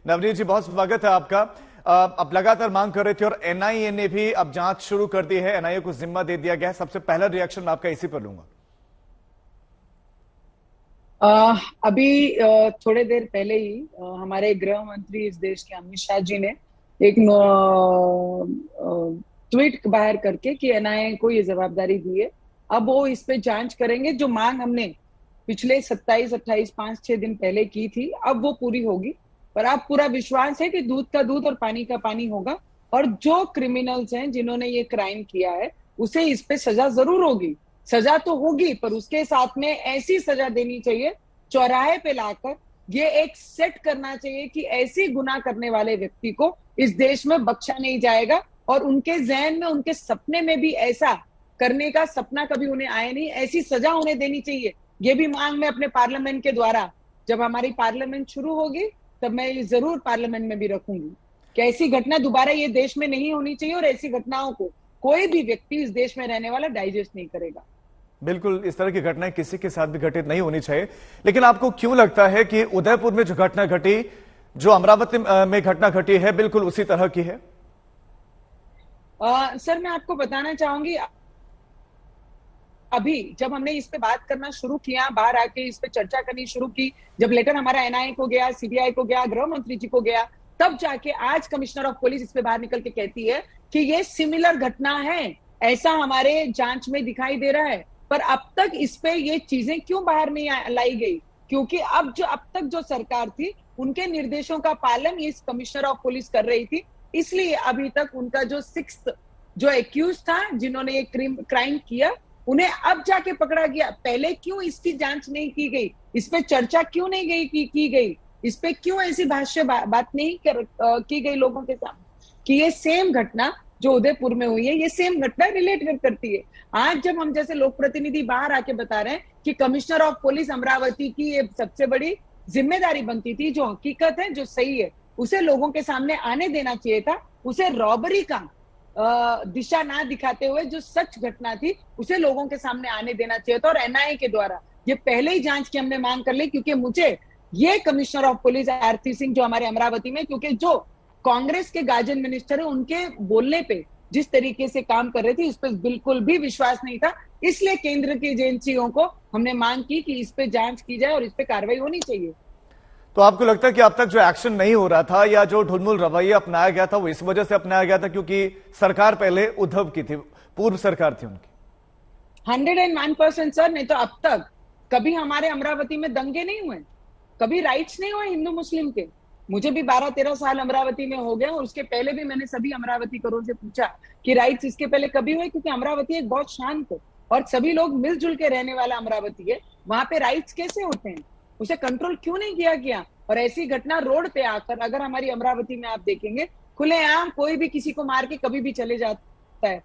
नवनीत जी, बहुत स्वागत है आपका। अब लगातार मांग कर रहे थे और एनआईए ने भी अब जांच शुरू कर दी है, एनआईए को जिम्मा दे दिया गया है। सबसे पहला रिएक्शन मैं आपका इसी पर लूंगा। अभी थोड़े देर पहले ही हमारे गृह मंत्री इस देश के अमित शाह जी ने एक ट्वीट बाहर करके कि एनआईए को ये जवाबदारी दी है। अब वो इस पे जांच करेंगे। जो मांग हमने पिछले 27, 28, 5-6 दिन पहले की थी, अब वो पूरी होगी। पर अब पूरा विश्वास है कि दूध का दूध और पानी का पानी होगा, और जो क्रिमिनल्स हैं जिन्होंने ये क्राइम किया है उसे इस पे सजा जरूर होगी। सजा तो होगी, पर उसके साथ में ऐसी सजा देनी चाहिए, चौराहे पे लाकर ये एक सेट करना चाहिए कि ऐसी गुनाह करने वाले व्यक्ति को इस देश में बख्शा नहीं जाएगा, और उनके जहन में, उनके सपने में भी ऐसा करने का सपना कभी उन्हें आए नहीं। ऐसी सजा उन्हें देनी चाहिए। ये भी मांग मैं अपने पार्लियामेंट के द्वारा, जब हमारी पार्लियामेंट शुरू होगी तब मैं ये जरूर पार्लियामेंट में भी रखूंगी कि ऐसी घटना दोबारा ये देश में नहीं होनी चाहिए, और ऐसी घटनाओं को कोई भी व्यक्ति इस देश में रहने वाला डाइजेस्ट नहीं करेगा। बिल्कुल, इस तरह की घटनाएं किसी के साथ भी घटित नहीं होनी चाहिए। लेकिन आपको क्यों लगता है कि उदयपुर में जो घटना घटी, जो अमरावती में घटना घटी है, बिल्कुल उसी तरह की है? सर, मैं आपको बताना चाहूंगी, अभी जब हमने इस पे बात करना शुरू किया, बाहर आके इस पे चर्चा करनी शुरू की, जब लेटर हमारा एनआईए को गया, सीबीआई को गया, गृह मंत्री जी को गया, तब जाके आज कमिश्नर ऑफ पुलिस इस पे बाहर निकल के कहती है कि ये सिमिलर घटना है, ऐसा हमारे जांच में दिखाई दे रहा है। पर अब तक इस पे ये चीजें क्यों बाहर नहीं लाई गई? क्योंकि अब तक जो सरकार थी, उनके निर्देशों का पालन इस कमिश्नर ऑफ पुलिस कर रही थी, इसलिए अभी तक उनका जो 6th जो एक्यूज था, जिन्होंने ये क्राइम किया, उन्हें अब जाके पकड़ा गया। पहले क्यों इसकी जांच नहीं की गई? इस पे चर्चा क्यों नहीं गई की गई? इस पे क्यों ऐसी बात नहीं की गई लोगों के सामने कि ये सेम घटना जो उदयपुर में हुई है, ये सेम घटना रिलेट करती है। आज जब हम जैसे लोक प्रतिनिधि बाहर आके बता रहे हैं कि कमिश्नर ऑफ पुलिस अमरावती की ये सबसे बड़ी जिम्मेदारी बनती थी, जो हकीकत है, जो सही है, उसे लोगों के सामने आने देना चाहिए था। उसे रॉबरी का दिशा ना दिखाते हुए जो सच घटना थी उसे लोगों के सामने आने देना चाहिए था। और एनआईए के द्वारा ये पहले ही जांच की हमने मांग कर ली, क्योंकि मुझे ये कमिश्नर ऑफ पुलिस आरती सिंह जो हमारे अमरावती में, क्योंकि जो कांग्रेस के गार्जियन मिनिस्टर है, उनके बोलने पे जिस तरीके से काम कर रहे थे, इस पर बिल्कुल भी विश्वास नहीं था। इसलिए केंद्र की एजेंसियों को हमने मांग की कि इस पे जांच की जाए और इस पे कार्रवाई होनी चाहिए। तो आपको लगता है कि अब तक जो एक्शन नहीं हो रहा था या जो ढुलमुल रवैया अपनाया गया था, वो इस वजह से अपनाया गया था क्योंकि सरकार पहले उद्धव की थी, पूर्व सरकार थी उनकी? 101% सर। नहीं तो अब तक कभी हमारे अमरावती में दंगे नहीं हुए, कभी राइट्स नहीं हुए हिंदू मुस्लिम के। मुझे भी 12-13 साल अमरावती में हो गया, और उसके पहले भी मैंने सभी अमरावती करों से पूछा कि राइट्स इसके पहले कभी हुए? क्योंकि अमरावती एक बहुत शांत और सभी लोग मिलजुल के रहने वाला अमरावती है, वहां पे राइट्स कैसे होते हैं? उसे कंट्रोल क्यों नहीं किया गया? और ऐसी घटना रोड पे आकर, अगर हमारी अमरावती में आप देखेंगे, खुलेआम कोई भी किसी को मार के कभी भी चले जाता है।